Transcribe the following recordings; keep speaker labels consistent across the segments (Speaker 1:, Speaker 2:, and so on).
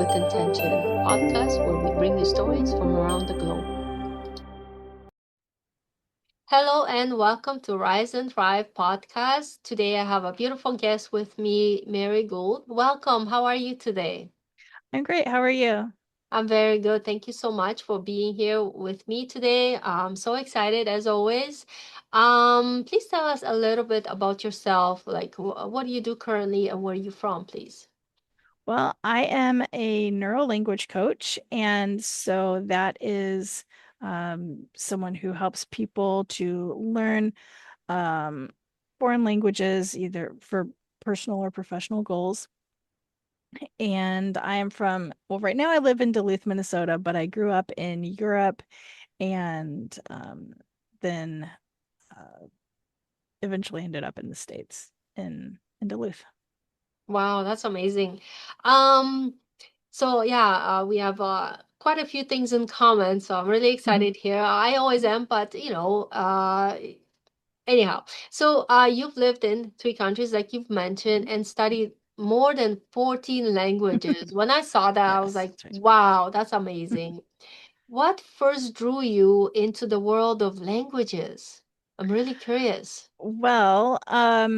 Speaker 1: with Intention podcast where we bring you stories from around the globe. Hello and welcome to Rise and Thrive podcast. Today I have a beautiful guest with me, Mary Gould. Welcome. How are you today?
Speaker 2: I'm great. How are you?
Speaker 1: I'm very good. Thank you so much for being here with me today. I'm so excited as always. Please tell us a little bit about yourself. Like, what do you do currently and where are you from, please?
Speaker 2: Well, I am a neuro language coach, and so that is someone who helps people to learn um, foreign languages, either for personal or professional goals. And I am from, well, right now I live in Duluth, Minnesota, but I grew up in Europe and then uh, eventually ended up in the States in Duluth.
Speaker 1: Wow, that's amazing. Um, so yeah, we have quite a few things in common, so I'm really
Speaker 2: Mhm.
Speaker 1: excited here. I always am, but anyhow. So you've lived in three countries, like you've mentioned, and studied more than 14 languages. When I saw that, I was
Speaker 2: Yes,
Speaker 1: like,
Speaker 2: that's right.
Speaker 1: wow, that's amazing. What first drew you into the world of languages? I'm really curious.
Speaker 2: Well,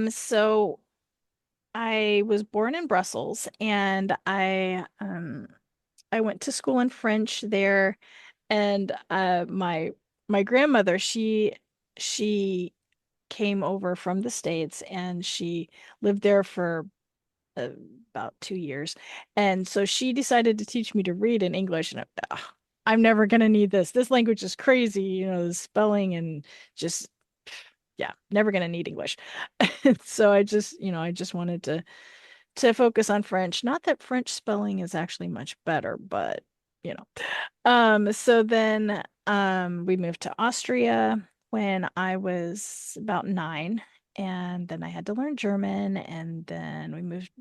Speaker 2: so I was born in Brussels and I went to school in French there and my grandmother she came over from the States and she lived there for uh, about 2 years. And so she decided to teach me to read in English and I'm never gonna need this. This language is crazy, the spelling and just yeah, never gonna need English. So I just wanted to focus on French. Not that French spelling is actually much better, but you know. So then we moved to Austria when I was about 9, and then I had to learn German, and then we moved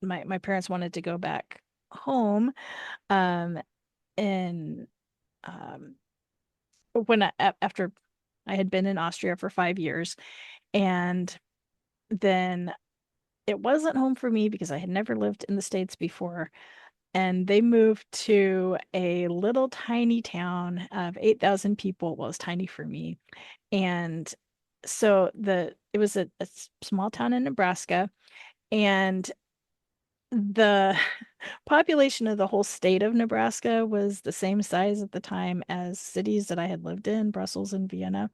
Speaker 2: my parents wanted to go back home um and um when after I had been in Austria for 5 years, and then it wasn't home for me because I had never lived in the States before. And they moved to a little tiny town of 8,000 people. Well, it was tiny for me. And so it was a small town in Nebraska, and the population of the whole state of Nebraska was the same size at the time as cities that I had lived in, Brussels and Vienna.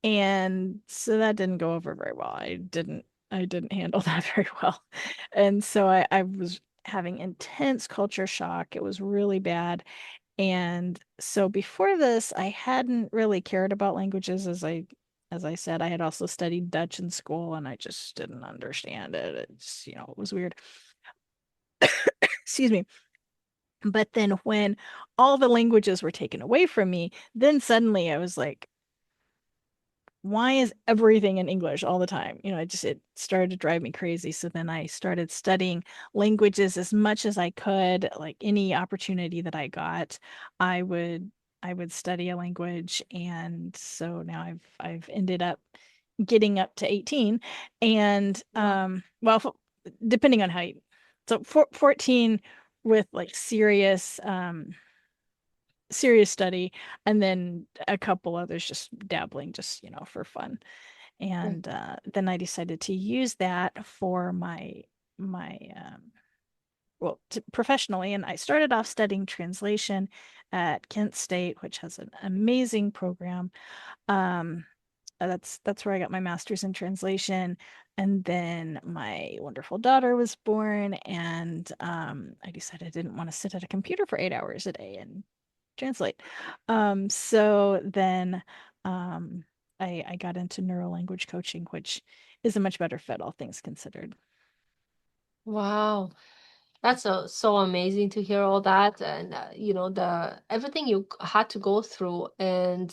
Speaker 2: And so that didn't go over very well. I didn't handle that very well. And so I was having intense culture shock. It was really bad. And so before this, I hadn't really cared about languages as I said, I had also studied Dutch in school and I just didn't understand it. It was weird. Excuse me. But then when all the languages were taken away from me, then suddenly I was like, why is everything in English all the time? It started to drive me crazy. So then I started studying languages as much as I could, like any opportunity that I got, I would study a language. And so now I've ended up getting up to 18 and
Speaker 1: Wow.
Speaker 2: well, depending on how you so 14 with like serious study, and then a couple others just dabbling, just for fun. And then I decided to use that for my well, professionally. And I started off studying translation at Kent State, which has an amazing program. um that's where I got my master's in translation. And then my wonderful daughter was born, and I decided I didn't want to sit at a computer for 8 hours a day and translate. So then um, I got into neuro language coaching, which is a much better fit, all things considered.
Speaker 1: Wow. That's so amazing to hear all that and the everything you had to go through and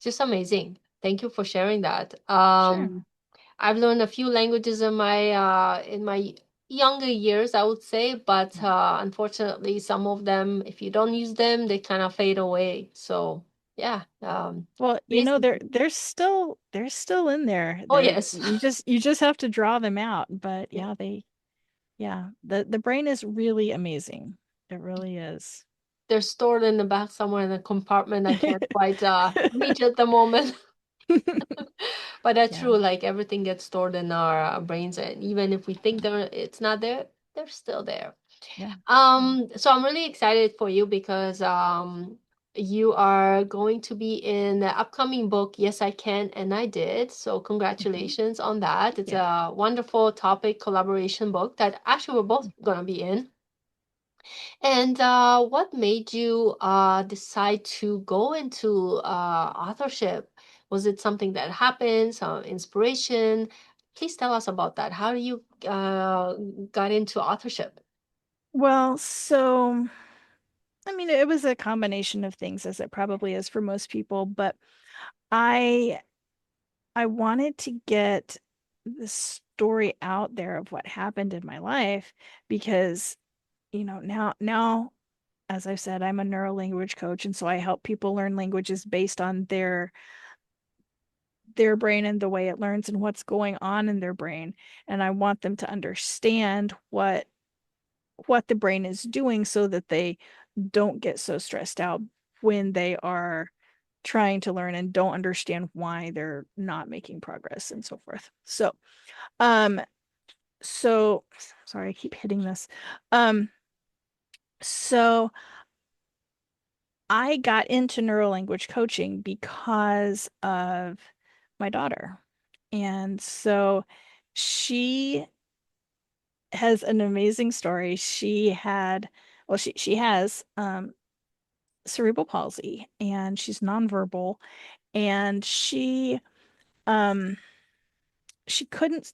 Speaker 1: just amazing. Thank you for sharing that.
Speaker 2: Sure.
Speaker 1: I've learned a few languages in my younger years, I would say, but unfortunately some of them if you don't use them, they kind of fade away. So, yeah,
Speaker 2: Well, they're
Speaker 1: basically.
Speaker 2: they're still in there.
Speaker 1: Oh
Speaker 2: They're
Speaker 1: yes.
Speaker 2: you just have to draw them out. But
Speaker 1: Yeah.
Speaker 2: yeah, Yeah, the brain is really amazing. It really is.
Speaker 1: They're stored in the back somewhere in a compartment I can't quite reach at the moment. But that's
Speaker 2: Yeah,
Speaker 1: true, like everything gets stored in our brains, and even if we think it's not there, they're still there.
Speaker 2: yeah, yeah.
Speaker 1: So I'm really excited for you because you are going to be in the upcoming book, Yes, I Can and I Did. So
Speaker 2: Mhm.
Speaker 1: congratulations on that.
Speaker 2: Thank
Speaker 1: It's
Speaker 2: you.
Speaker 1: a wonderful topic collaboration book that actually we're both gonna be in. And what made you decide to go into authorship? Was it something that happened, some inspiration? Please tell us about that. How do you got into authorship?
Speaker 2: Well, so I mean, it was a combination of things, as it probably is for most people, but I I wanted to get the story out there of what happened in my life because, now as I've said, I'm a neuro language coach, and so I help people learn languages based on their brain and the way it learns and what's going on in their brain. And I want them to understand what the brain is doing so that they don't get so stressed out when they are trying to learn and don't understand why they're not making progress and so forth. Um, so sorry, I keep hitting this. Um, so I got into neuro language coaching because of my daughter. And so she has an amazing story. She has cerebral palsy and she's nonverbal and um she couldn't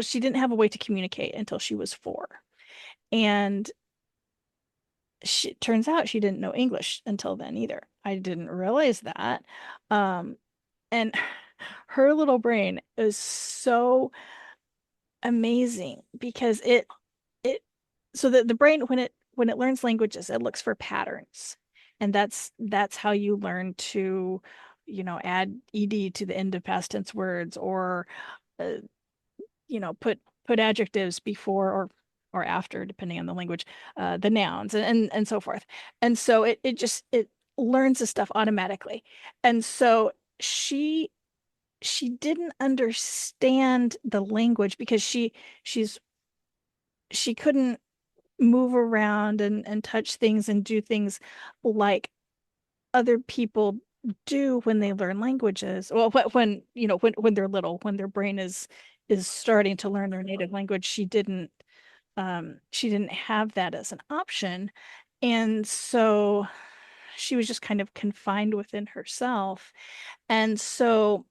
Speaker 2: she didn't have a way to communicate until she was 4. And turns out she didn't know English until then either. I didn't realize that. Um and her little brain is so amazing because it so that the brain when it learns languages, it looks for patterns. And that's how you learn to, add ed to the end of past tense words, or uh, put adjectives before or after, depending on the language, the nouns, and so forth. And so it learns the stuff automatically. And so she she didn't understand the language because she's she couldn't move around and touch things and do things like other people do when they learn languages. Well, when they're little, when their brain is starting to learn their native language, she didn't have that as an option. And so she was just kind of confined within herself. And so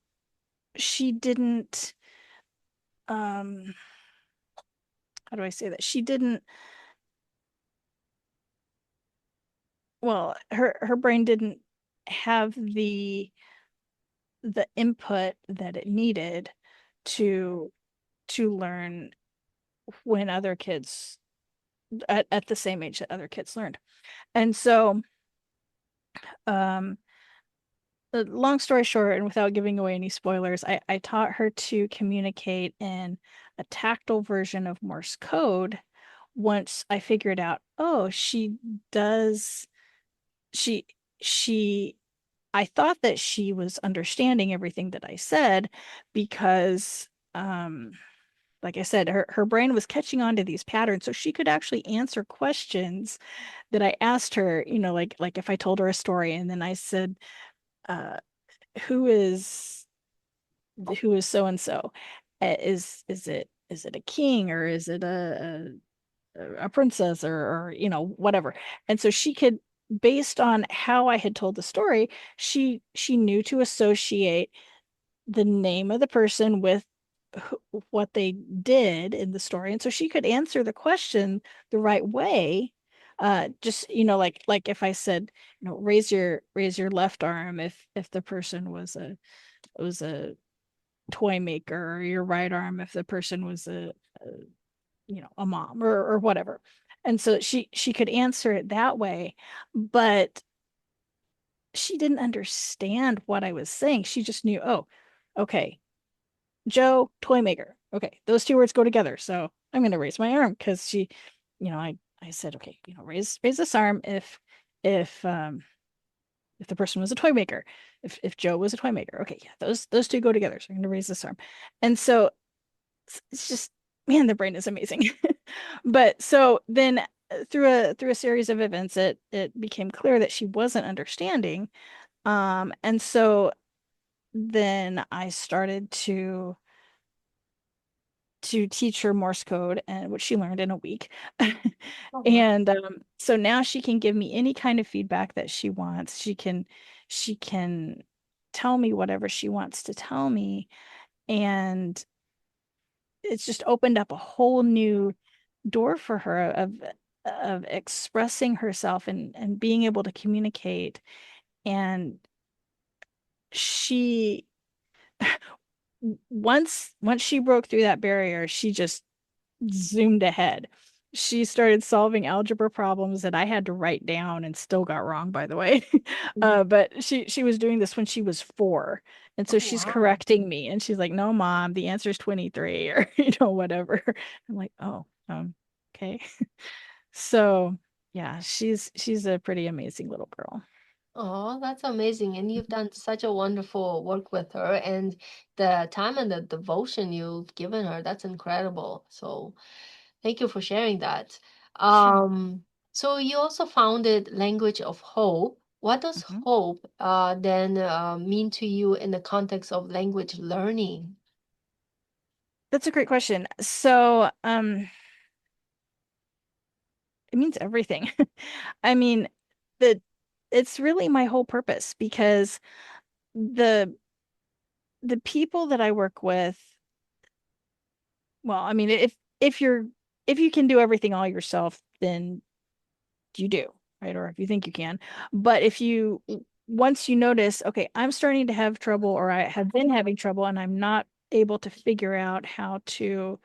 Speaker 2: she didn't um how do I say that? She didn't Well, her brain didn't have the input that it needed to learn when other kids at the same age that other kids learned. And so, um, long story short, and without giving away any spoilers, I taught her to communicate in a tactile version of Morse code once I figured out, oh, does, she, she, I thought that she was understanding everything that I said because, like I said, her brain was catching on to these patterns. So she could actually answer questions that I asked her, like if I told her a story and then I said, uh, who is who is so and so? Is it a king, or is it a princess, or whatever? And so she could, based on how I had told the story, she knew to associate the name of the person with what they did in the story. And so she could answer the question the right way. Just, like if I said, raise your left arm if the person was a toy maker, or your right arm if the person was a mom, or whatever. And so she could answer it that way, but she didn't understand what I was saying. She just knew, oh, okay, Joe, toy maker. Okay, those two words go together. So I'm going to raise my arm because I said, okay, raise this arm if the person was a toy maker, if Joe was a toy maker. Okay, yeah, those two go together. So I'm going to raise this arm. And so it's just, man, the brain is amazing. But so then through a series of events, it became clear that she wasn't understanding. And so then I started to teach her Morse code, and which she learned in a week.
Speaker 1: Oh, wow.
Speaker 2: And so now she can give me any kind of feedback that she wants. She can tell me whatever she wants to tell me, and it's just opened up a whole new door for her of expressing herself and being able to communicate. And she once she broke through that barrier, she just zoomed ahead. She started solving algebra problems that I had to write down and still got wrong, by the way.
Speaker 1: Mhm.
Speaker 2: But she was doing this when she was 4. And so
Speaker 1: Oh,
Speaker 2: she's
Speaker 1: wow.
Speaker 2: correcting me and she's like, "No, mom, the answer is 23," or whatever. I'm like, "Oh, okay." So, yeah, she's a pretty amazing little girl.
Speaker 1: Oh, that's amazing. And you've done such a wonderful work with her, and the time and the devotion you've given her, that's incredible. So thank you for sharing that.
Speaker 2: Sure.
Speaker 1: So you also founded Language of Hope. What does
Speaker 2: Mhm.
Speaker 1: hope then mean to you in the context of language learning?
Speaker 2: That's a great question. So, it means everything. I mean, the it's really my whole purpose because the the people that I work with, well, I mean, if you can do everything all yourself, then you do, right? Or if you think you can. But if you once you notice, okay, I'm starting to have trouble or I have been having trouble and I'm not able to figure out how to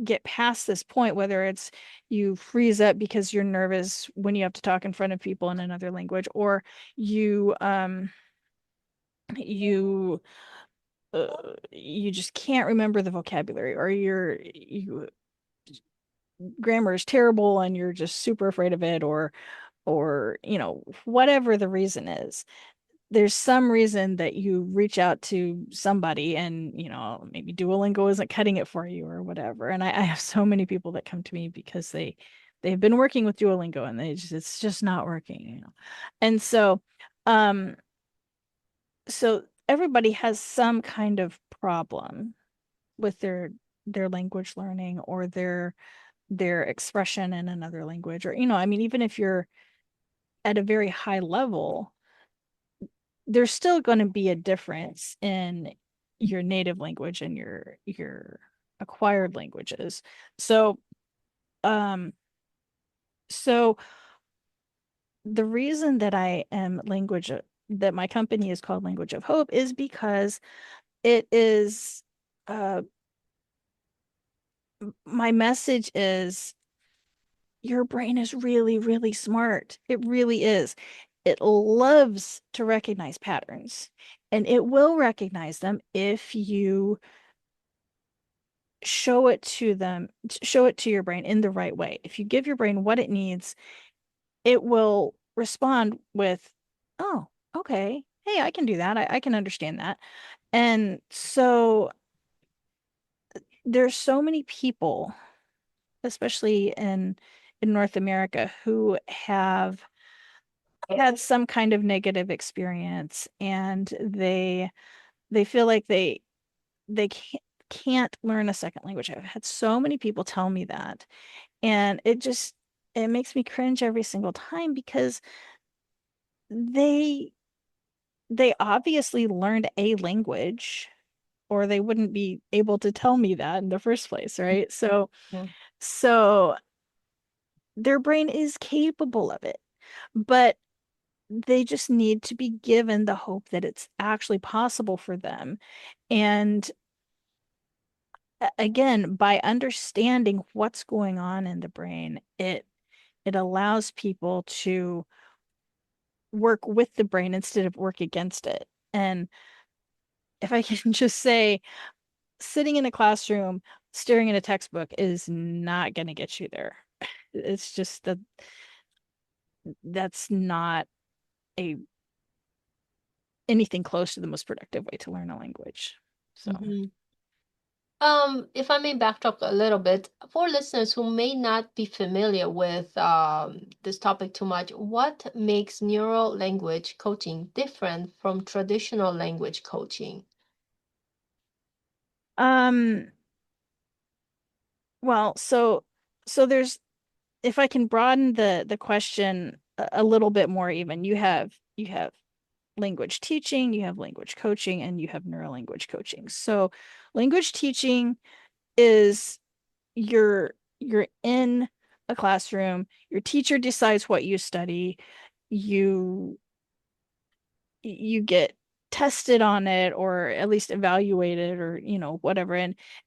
Speaker 2: get past this point, whether it's you freeze up because you're nervous when you have to talk in front of people in another language, or you you just can't remember the vocabulary, or you grammar is terrible and you're just super afraid of it, or whatever the reason is, there's some reason that you reach out to somebody and maybe Duolingo isn't cutting it for you or whatever. And I have so many people that come to me because they've been working with Duolingo and it's just not working. And um so everybody has some kind of problem with their language learning or their expression in another language, or I mean, even if you're at a very high level, there's still going to be a difference in your native language and your acquired languages. So, um, so the reason that I am that my company is called Language of Hope is because it is uh my message is your brain is really, really smart. It really is. It loves to recognize patterns, and it will recognize them if you show it to your brain in the right way. If you give your brain what it needs, it will respond with, "Oh, okay. Hey, I can do that. I can understand that." And so there's so many people, especially in North America, who have had some kind of negative experience, and they feel like they can't learn a second language. I've had so many people tell me that. And it makes me cringe every single time because they they obviously learned a language or they wouldn't be able to tell me that in the first place, right?
Speaker 1: Mhm.
Speaker 2: So their brain is capable of it, but they just need to be given the hope that it's actually possible for them. And again, by understanding what's going on in the brain, it allows people to work with the brain instead of work against it. And if I can just say, sitting in a classroom staring at a textbook is not going to get you there. It's just that that's not a anything close to the most productive way to learn a language. So,
Speaker 1: Hmm. If I may backtrack a little bit, for listeners who may not be familiar with this topic too much, what makes neural language coaching different from traditional language coaching?
Speaker 2: um, well, so there's if I can broaden the question a little bit more even, you have language teaching, you have language coaching, and you have neuro language coaching. So language teaching is you're in a classroom, your teacher decides what you study, you you get tested on it or at least evaluated or whatever,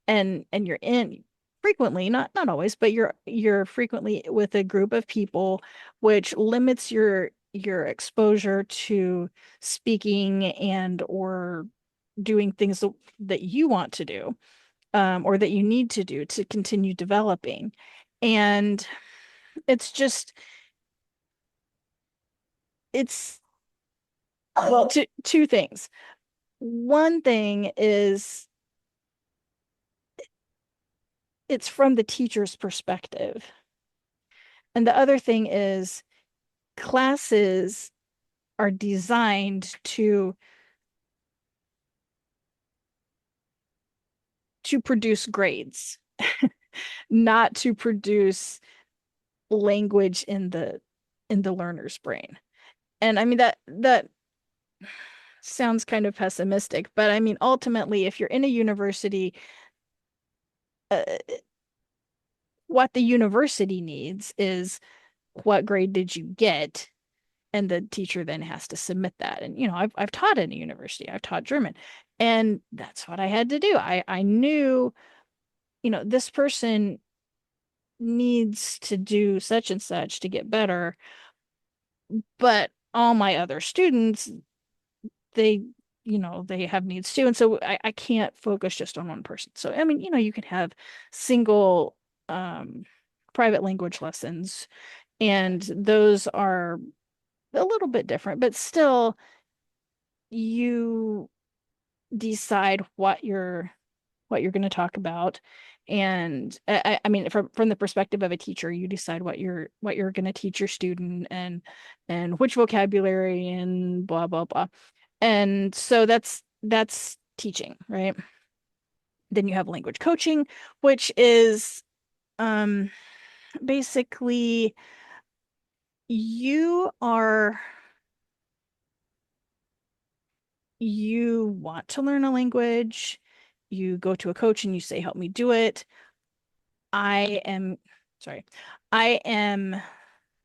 Speaker 2: and you're in frequently, not always, but you're frequently with a group of people, which limits your exposure to speaking and or doing things that you want to do, or that you need to do to continue developing. And it's just it's well, two things. One thing is it's from the teacher's perspective. And the other thing is classes are designed to produce grades, not to produce language in the learner's brain. And I mean that sounds kind of pessimistic, but I mean ultimately if you're in a university, uh, what the university needs is what grade did you get? And the teacher then has to submit that. And I've taught in a university. I've taught German. And that's what I had to do. I knew, this person needs to do such and such to get better, but all my other students, they they have needs too. And so I can't focus just on one person. So I mean, you can have single um private language lessons, and those are a little bit different, but still you decide what you're going to talk about. And I mean, from the perspective of a teacher, you decide what you're going to teach your student, and which vocabulary and blah blah blah. And so that's teaching, right? Then you have language coaching, which is um basically you are you want to learn a language, you go to a coach and you say, help me do it. I am, sorry, I am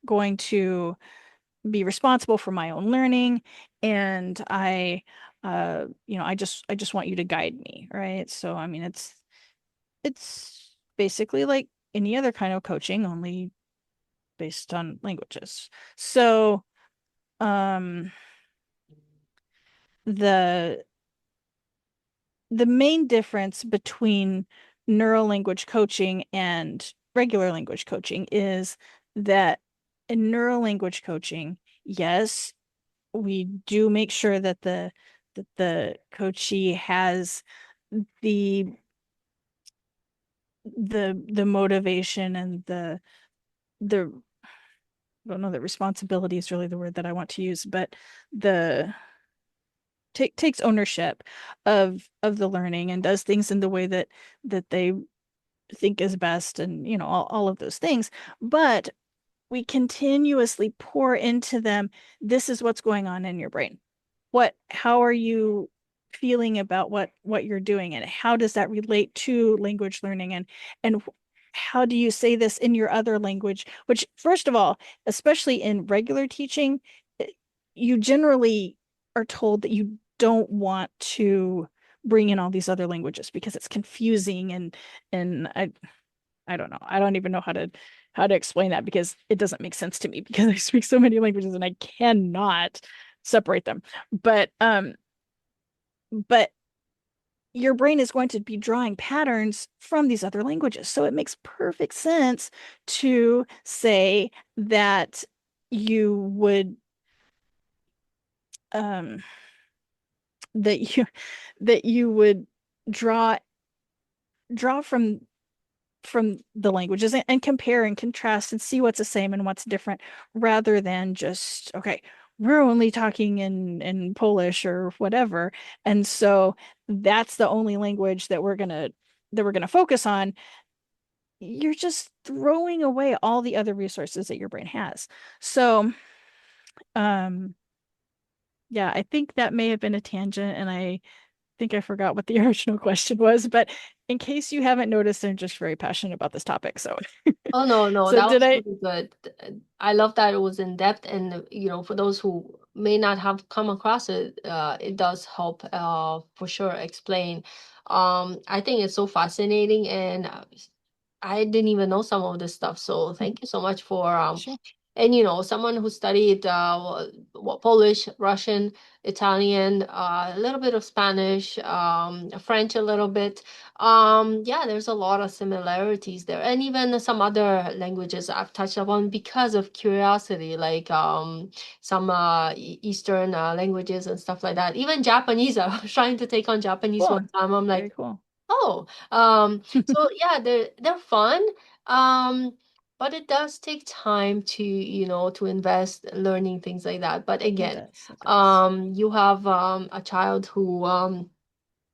Speaker 2: going to be responsible for my own learning, and I just want you to guide me, right? So, I mean, it's basically like any other kind of coaching, only based on languages. So, um, the the main difference between neuro language coaching and regular language coaching is that in neuro language coaching, yes, we do make sure that the coachee has the the motivation and the I don't know that responsibility is really the word that I want to use, but the takes ownership of the learning and does things in the way that they think is best, and all of those things. But we continuously pour into them, this is what's going on in your brain. How are you feeling about what you're doing, and how does that relate to language learning, and how do you say this in your other language? Which, first of all, especially in regular teaching, you generally are told that you don't want to bring in all these other languages because it's confusing, and I don't know. I don't even know how to explain that because it doesn't make sense to me because I speak so many languages and I cannot separate them. But but your brain is going to be drawing patterns from these other languages. So it makes perfect sense to say that you would um that you that you would draw draw from the languages and compare and contrast and see what's the same and what's different rather than just okay, we're only talking in Polish or whatever, and so that's the only language that we're gonna focus on. You're just throwing away all the other resources that your brain has. So um yeah, I think that may have been a tangent, and I think I forgot what the original question was, but in case you haven't noticed, I'm just very passionate about this topic. So,
Speaker 1: Oh no, no,
Speaker 2: so
Speaker 1: that
Speaker 2: did
Speaker 1: was
Speaker 2: I?
Speaker 1: really good. I love that it was in depth, and for those who may not have come across it, it does help for sure explain. I think it's so fascinating, and I didn't even know some of this stuff. So thank you so much for
Speaker 2: Sure.
Speaker 1: and someone who studied Polish, Russian, Italian, a little bit of Spanish, French a little bit. Yeah, there's a lot of similarities there, and even some other languages I've touched upon because of curiosity, like some Eastern languages and stuff like that. Even Japanese, I was trying to take on Japanese
Speaker 2: Cool.
Speaker 1: one time. I'm
Speaker 2: Very
Speaker 1: like,
Speaker 2: cool.
Speaker 1: oh, so yeah, they're fun. But it does take time to invest in learning things like that. But
Speaker 2: It
Speaker 1: again,
Speaker 2: does. It does.
Speaker 1: you have a child who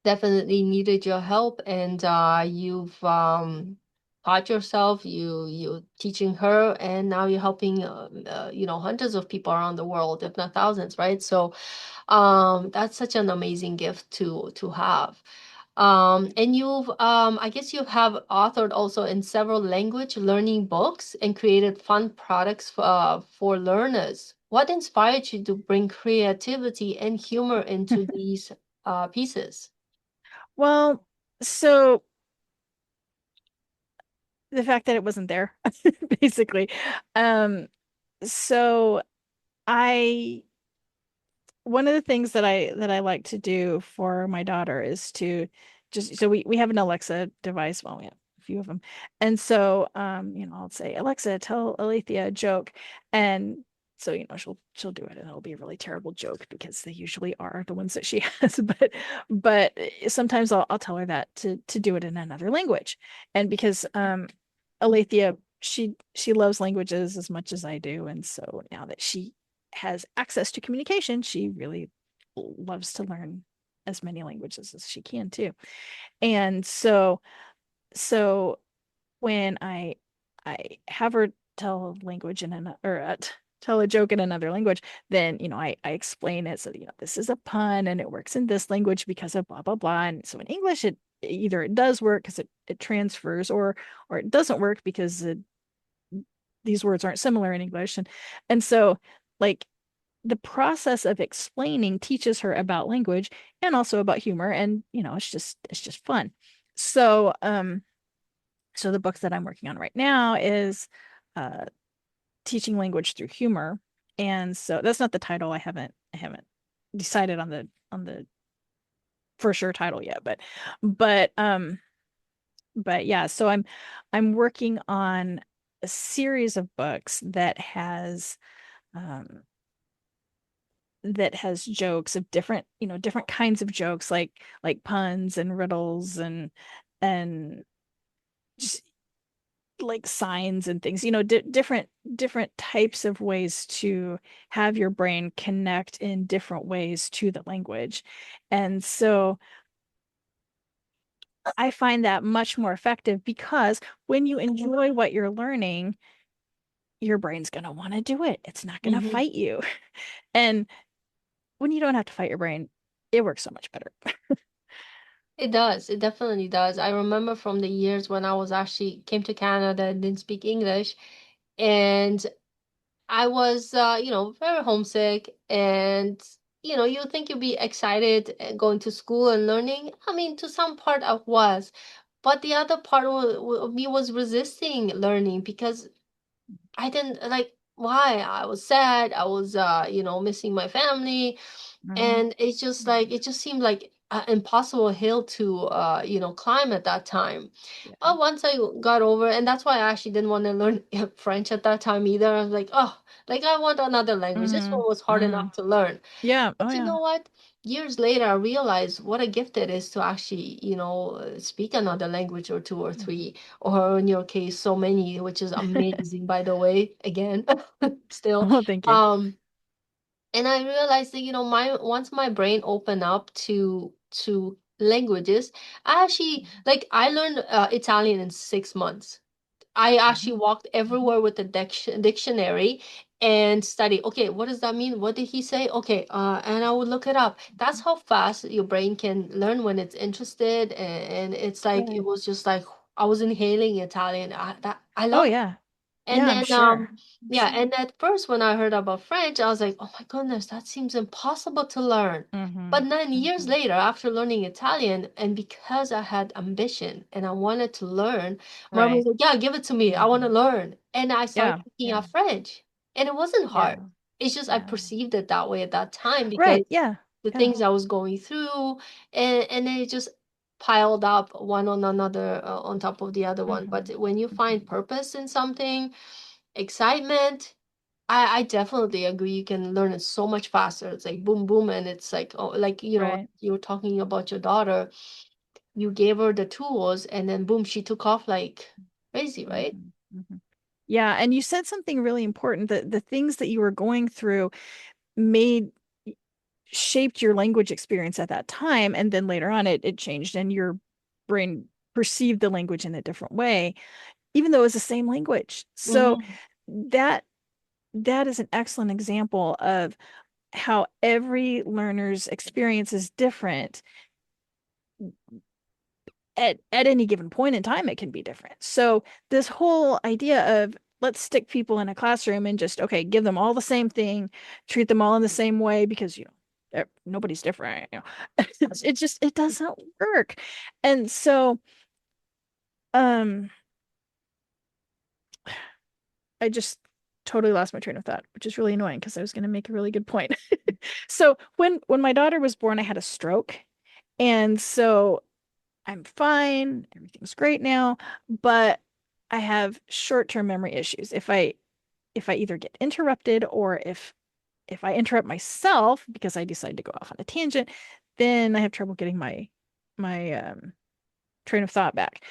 Speaker 1: definitely needed your help, and you've taught yourself, you teaching her, and now you're helping hundreds of people around the world, if not thousands, right? So that's such an amazing gift to have. And I guess you have authored also in several language learning books and created fun products for learners. What inspired you to bring creativity and humor into these pieces?
Speaker 2: Well, so the fact that it wasn't there, basically. Um, so I one of the things that I like to do for my daughter is to just so we have an Alexa device. Well, we have a few of them, and so I'll say, Alexa, tell Alethea a joke, and so she'll do it, and it'll be a really terrible joke because they usually are the ones that she has. But sometimes I'll tell her that to do it in another language, and because Alethea she loves languages as much as I do, and so now that she has access to communication, she really loves to learn as many languages as she can too. And so when I have her tell a language in an or tell a joke in another language, then I explain it so that this is a pun and it works in this language because of blah blah blah. And so in English, it either it does work because it transfers, or it doesn't work because these words aren't similar in English. And so like the process of explaining teaches her about language and also about humor, and it's just fun. So the book that I'm working on right now is uh teaching language through humor, and so that's not the title. I haven't decided on the for sure title yet, but um but yeah, so I'm working on a series of books um that has jokes of different kinds of jokes, like puns and riddles and just like signs and things, different types of ways to have your brain connect in different ways to the language. And so I find that much more effective because when you enjoy what you're learning, your brain's going to want to do it. It's not going to
Speaker 1: Mhm.
Speaker 2: fight you. And when you don't have to fight your brain, it works so much better.
Speaker 1: It does. It definitely does. I remember from the years when I was actually came to Canada and didn't speak English, and I was, very homesick, and you think you'd be excited going to school and learning. I mean, to some part I was, but the other part of me was resisting learning because I didn't like why. I was sad. I was, missing my family,
Speaker 2: Mhm.
Speaker 1: and it's just like it just seemed like impossible hill to climb at that time.
Speaker 2: Yeah.
Speaker 1: But once I got over, and that's why I actually didn't want to learn French at that time either. I was like, oh, like I want another language. This
Speaker 2: Mm-hmm.
Speaker 1: one was hard
Speaker 2: Mm-hmm.
Speaker 1: enough to learn.
Speaker 2: Yeah. Oh
Speaker 1: But you
Speaker 2: yeah.
Speaker 1: know what? Years later, I realized what a gift it is to actually, speak another language or two or three, or in your case, so many, which is amazing, by the way, again, still.
Speaker 2: Well, thank you.
Speaker 1: Um, and I realized that, my once my brain opened up to languages, I actually like I learned Italian in 6 months. I actually
Speaker 2: Mhm.
Speaker 1: walked everywhere with the dictionary and study. Okay, what does that mean? What did he say? Okay, and I would look it up. That's how fast your brain can learn when it's interested, and it's like it
Speaker 2: Right.
Speaker 1: was just like I was inhaling Italian. I
Speaker 2: Oh
Speaker 1: love.
Speaker 2: yeah.
Speaker 1: And
Speaker 2: Yeah, I'm
Speaker 1: then,
Speaker 2: sure. I'm
Speaker 1: yeah,
Speaker 2: sure.
Speaker 1: and at first when I heard about French, I was like, oh my goodness, that seems impossible to learn.
Speaker 2: Mm-hmm.
Speaker 1: But then years
Speaker 2: Mm-hmm.
Speaker 1: later, after learning Italian, and because I had ambition and I wanted to learn, my mom was
Speaker 2: Right.
Speaker 1: like, yeah, give it to me. I want
Speaker 2: Mm-hmm.
Speaker 1: to learn. And I started
Speaker 2: Yeah.
Speaker 1: picking
Speaker 2: Yeah.
Speaker 1: up French. And it wasn't hard.
Speaker 2: Yeah.
Speaker 1: It's just I
Speaker 2: Yeah.
Speaker 1: perceived it that way at that time because
Speaker 2: Right. Yeah.
Speaker 1: the
Speaker 2: Yeah.
Speaker 1: things I was going through, and then it just piled up one on another on top of the other one. But
Speaker 2: Mm-hmm.
Speaker 1: when you find
Speaker 2: Mm-hmm.
Speaker 1: purpose in something, excitement, I definitely agree. You can learn it so much faster. It's like boom, boom, and it's like, oh, like,
Speaker 2: Right.
Speaker 1: you were talking about your daughter. You gave her the tools, and then boom, she took off like crazy, right?
Speaker 2: Mm-hmm. Mm-hmm. Yeah, and you said something really important that the things that you were going through made shaped your language experience at that time, and then later on it changed and your brain perceived the language in a different way, even though it was the same language. So
Speaker 1: Hmm.
Speaker 2: that that is an excellent example of how every learner's experience is different. At any given point in time, it can be different. So this whole idea of let's stick people in a classroom and just okay, give them all the same thing, treat them all in the same way because nobody's different. It just it doesn't work. And so um I just totally lost my train of thought, which is really annoying because I was going to make a really good point. So when my daughter was born, I had a stroke. And so I'm fine, everything's great now, but I have short-term memory issues. If I either get interrupted or if I interrupt myself because I decide to go off on a tangent, then I have trouble getting my train of thought back,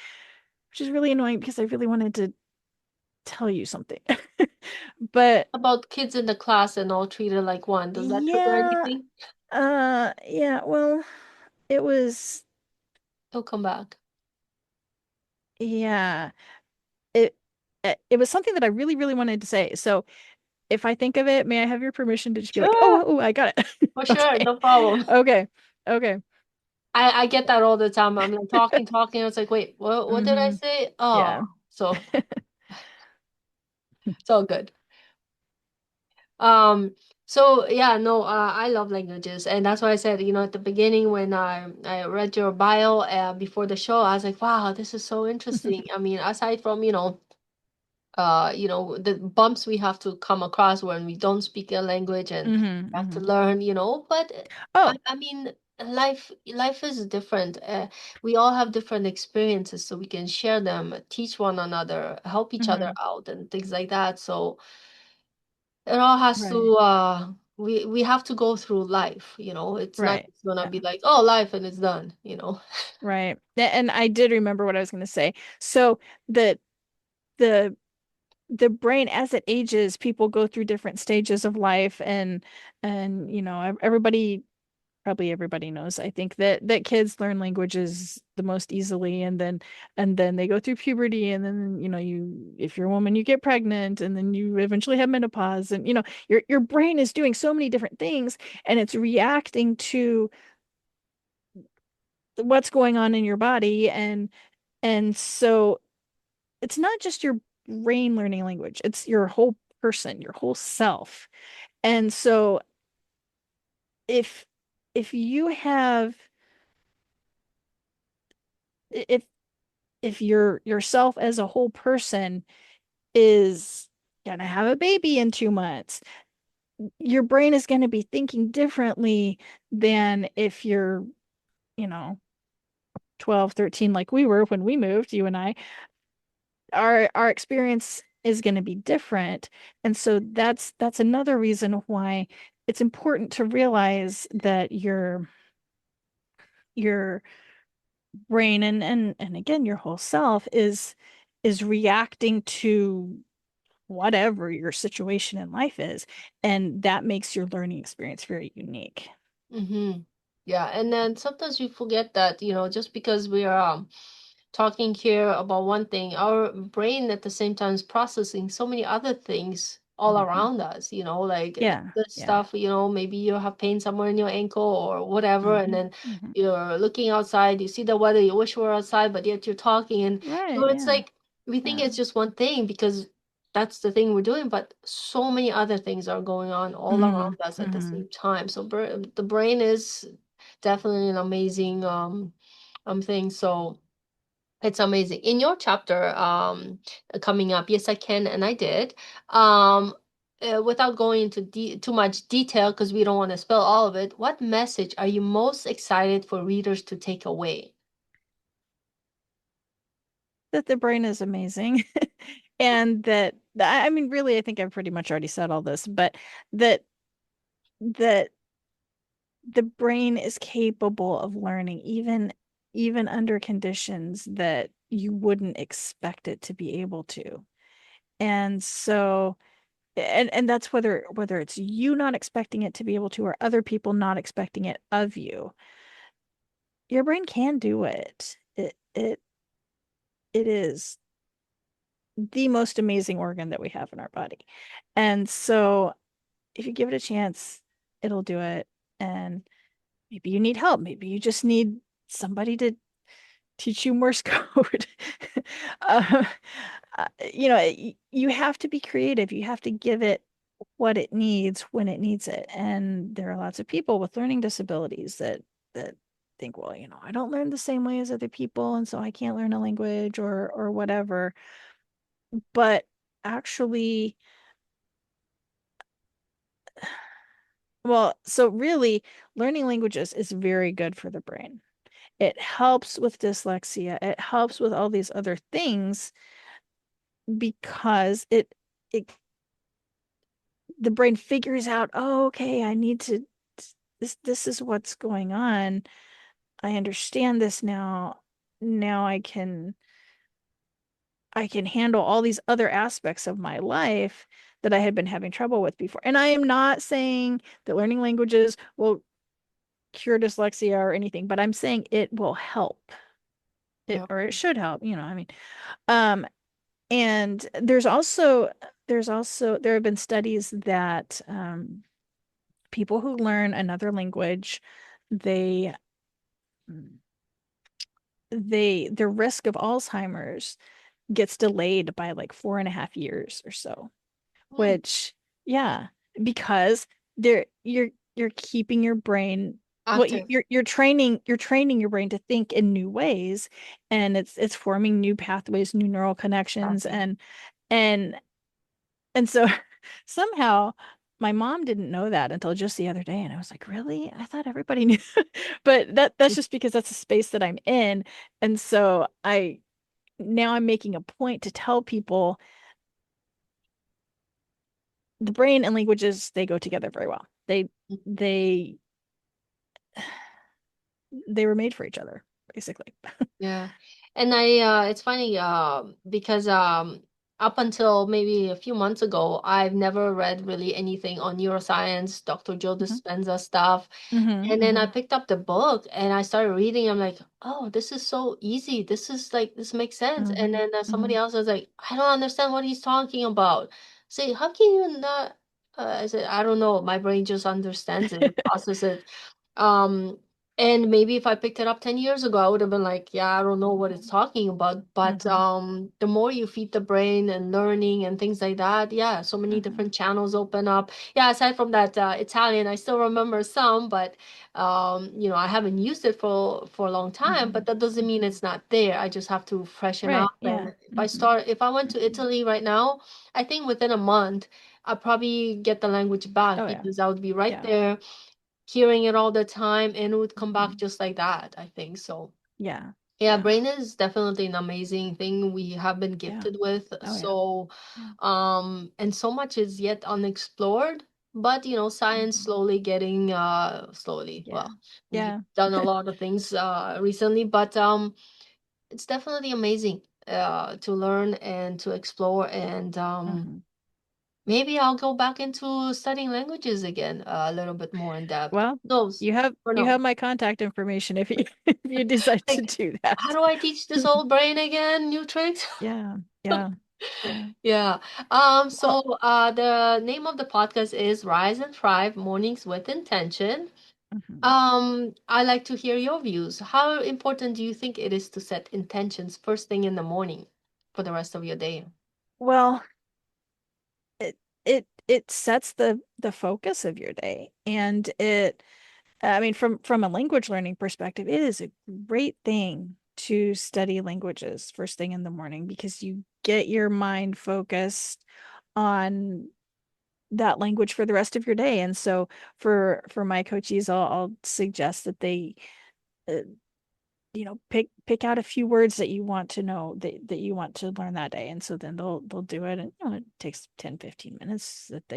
Speaker 2: which is really annoying because I really wanted to tell you something. But
Speaker 1: About kids in the class and all treated like one. Does that trigger
Speaker 2: yeah,
Speaker 1: anything?
Speaker 2: yeah, well, it was
Speaker 1: He'll come back.
Speaker 2: yeah, it it was something that I really, really wanted to say. So if I think of it, may I have your permission to just be like,
Speaker 1: Sure,
Speaker 2: oh, I got it.
Speaker 1: for sure,
Speaker 2: Okay.
Speaker 1: no problem.
Speaker 2: Okay. Okay.
Speaker 1: I get that all the time. I'm like talking, talking. It's like, wait, what did I
Speaker 2: Hmm.
Speaker 1: say?
Speaker 2: Yeah.
Speaker 1: Oh, so it's all good. Um, so yeah, no, I love languages, and that's why I said, at the beginning when I read your bio before the show, I was like, wow, this is so interesting. I mean, aside from, the bumps we have to come across when we don't speak a language and
Speaker 2: Hmm.
Speaker 1: have to
Speaker 2: Hmm.
Speaker 1: learn, but I,
Speaker 2: Oh,
Speaker 1: I mean, life is different. We all have different experiences, so we can share them, teach one another, help each other
Speaker 2: hmm.
Speaker 1: out, and things like that. So it all has
Speaker 2: Right.
Speaker 1: to we have to go through life, it's not
Speaker 2: Right.
Speaker 1: just gonna be
Speaker 2: Yeah.
Speaker 1: like, oh, life and it's done.
Speaker 2: Right. And I did remember what I was going to say. So the the the brain as it ages, people go through different stages of life and everybody probably everybody knows, I think that kids learn languages the most easily and then they go through puberty and then you if you're a woman you get pregnant and then you eventually have menopause and your brain is doing so many different things and it's reacting to what's going on in your body and so it's not just your brain learning language, it's your whole person, your whole self. And so if if you have if if yourself as a whole person is gonna have a baby in 2 months, your brain is gonna be thinking differently than if you're you know, 12, 13, like we were when we moved, you and I, our experience is going to be different. And so that's another reason why it's important to realize that your brain and again your whole self is reacting to whatever your situation in life is, and that makes your learning experience very unique.
Speaker 1: Mm-hmm. Yeah, and then sometimes we forget that, just because we are talking here about one thing, our brain at the same time is processing so many other things all
Speaker 2: Mhm.
Speaker 1: around us, like
Speaker 2: Yeah,
Speaker 1: the
Speaker 2: yeah.
Speaker 1: stuff, maybe you have pain somewhere in your ankle or whatever, and
Speaker 2: Hmm.
Speaker 1: then
Speaker 2: Hmm.
Speaker 1: you're looking outside, you see the weather, you wish you were outside, but yet you're talking, and
Speaker 2: Right,
Speaker 1: it's
Speaker 2: yeah.
Speaker 1: like we think
Speaker 2: Yeah.
Speaker 1: it's just one thing because that's the thing we're doing, but so many other things are going on all
Speaker 2: Hmm.
Speaker 1: around us at the
Speaker 2: Hmm.
Speaker 1: same time. So the brain is definitely an amazing thing. So it's amazing. In your chapter coming up, yes, I can, and I did. Without going into too much detail because we don't want to spell all of it, what message are you most excited for readers to take away?
Speaker 2: That the brain is amazing. And that I mean really I think I've pretty much already said all this, but that that the brain is capable of learning even under conditions that you wouldn't expect it to be able to. And so and that's whether it's you not expecting it to be able to or other people not expecting it of you. Your brain can do it. It is the most amazing organ that we have in our body. And so if you give it a chance, it'll do it. And maybe you need help. Maybe you just need somebody to teach you Morse code. uh, you have to be creative. You have to give it what it needs when it needs it. And there are lots of people with learning disabilities that think, well, I don't learn the same way as other people, and so I can't learn a language or whatever. But actually, well, so really, learning languages is very good for the brain. It helps with dyslexia. It helps with all these other things because it the brain figures out, oh, okay, I need to this is what's going on. I understand this now. Now I can handle all these other aspects of my life that I had been having trouble with before. And I am not saying that learning languages will cure dyslexia or anything, but I'm saying it will help. It
Speaker 1: Yeah.
Speaker 2: or it should help, I mean. Um, and there's also there have been studies that people who learn another language, they their risk of Alzheimer's gets delayed by like 4.5 years or so.
Speaker 1: Hmm.
Speaker 2: Which, yeah, because you're keeping your brain, well,
Speaker 1: Active.
Speaker 2: you're training your brain to think in new ways, and it's forming new pathways, new neural connections,
Speaker 1: Exactly.
Speaker 2: and and so somehow my mom didn't know that until just the other day, and I was like, really? I thought everybody knew. But that's just because that's a space that I'm in. And so I'm making a point to tell people the brain and languages, they go together very well. They they were made for each other, basically.
Speaker 1: Yeah. And it's funny, because up until maybe a few months ago, I've never read really anything on neuroscience, Dr. Joe
Speaker 2: Hmm.
Speaker 1: Dispenza stuff.
Speaker 2: Hmm.
Speaker 1: And then I
Speaker 2: Hmm.
Speaker 1: picked up the book and I started reading. I'm like, oh, this is so easy. This is like, this makes sense. And
Speaker 2: Hmm.
Speaker 1: then somebody
Speaker 2: Hmm.
Speaker 1: else was like, I don't understand what he's talking about. Say, how can you not? I said, I don't know. My brain just understands it, it processes it. Um, and maybe if I picked it up 10 years ago, I would have been like, yeah, I don't know what it's talking about. But
Speaker 2: Hmm.
Speaker 1: the more you feed the brain and learning and things like that, yeah, so many
Speaker 2: Hmm.
Speaker 1: different channels open up. Yeah, aside from that Italian, I still remember some, but I haven't used it for a long time,
Speaker 2: Hmm.
Speaker 1: but that doesn't mean
Speaker 2: Hmm.
Speaker 1: it's not there. I just have to freshen
Speaker 2: Right.
Speaker 1: up.
Speaker 2: Yeah.
Speaker 1: And
Speaker 2: Hmm.
Speaker 1: if I went to
Speaker 2: Hmm.
Speaker 1: Italy right now, I think within a month, I'll probably get the language back
Speaker 2: Oh yeah.
Speaker 1: because I would be right
Speaker 2: Yeah.
Speaker 1: there hearing it all the time and it would come back
Speaker 2: Mhm.
Speaker 1: just like that, I think. So
Speaker 2: Yeah.
Speaker 1: yeah,
Speaker 2: Yeah.
Speaker 1: brain is definitely an amazing thing we have been
Speaker 2: Yeah.
Speaker 1: gifted with.
Speaker 2: Oh yeah.
Speaker 1: So,
Speaker 2: Yeah.
Speaker 1: and so much is yet unexplored, but science
Speaker 2: Mhm.
Speaker 1: slowly getting slowly.
Speaker 2: Yeah.
Speaker 1: Well, we've
Speaker 2: Yeah.
Speaker 1: done a lot of things recently, but it's definitely amazing to learn and to explore and
Speaker 2: Mhm.
Speaker 1: maybe I'll go back into studying languages again a little bit more in depth.
Speaker 2: Well,
Speaker 1: Those or
Speaker 2: you
Speaker 1: no.
Speaker 2: have my contact information if you if you decide to
Speaker 1: Like,
Speaker 2: do
Speaker 1: how
Speaker 2: that.
Speaker 1: do I teach this old brain again? New tricks?
Speaker 2: Yeah. Yeah. Yeah.
Speaker 1: Yeah.
Speaker 2: Well,
Speaker 1: The name of the podcast is Rise and Thrive Mornings with Intention.
Speaker 2: mhm.
Speaker 1: I like to hear your views. How important do you think it is to set intentions first thing in the morning for the rest of your day?
Speaker 2: Well, it sets the focus of your day, and it I mean, from a language learning perspective, it is a great thing to study languages first thing in the morning because you get your mind focused on that language for the rest of your day. And so for my coachees, I'll suggest that they uh, pick out a few words that you want to know that you want to learn that day. And so then they'll do it. And it takes 10-15 minutes that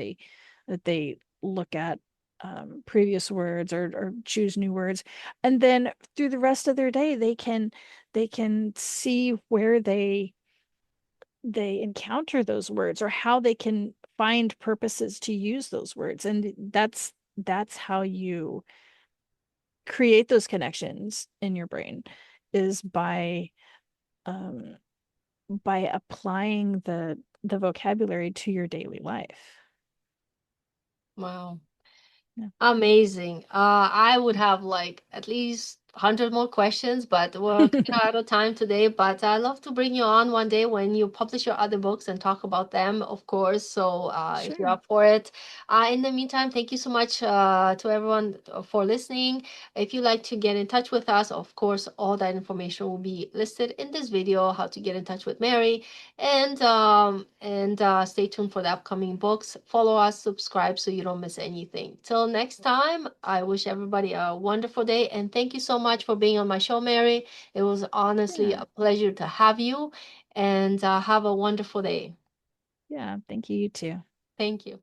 Speaker 2: they look at previous words or choose new words. And then through the rest of their day, they can see where they encounter those words or how they can find purposes to use those words. And that's how you create those connections in your brain, is um by applying the vocabulary to your daily life.
Speaker 1: Wow.
Speaker 2: Yeah.
Speaker 1: Amazing. I would have like at least 100 more questions, but we're kind of out of time today. But I love to bring you on one day when you publish your other books and talk about them, of course. So if you're
Speaker 2: Sure.
Speaker 1: up for it. In the meantime, thank you so much to everyone for listening. If you'd like to get in touch with us, of course, all that information will be listed in this video, how to get in touch with Mary. And stay tuned for the upcoming books. Follow us, subscribe so you don't miss anything. Till next time, I wish everybody a wonderful day and thank you so much for being on my show, Mary. It was honestly
Speaker 2: Yeah.
Speaker 1: a pleasure to have you and have a wonderful day.
Speaker 2: Yeah. Thank you, you too.
Speaker 1: Thank you.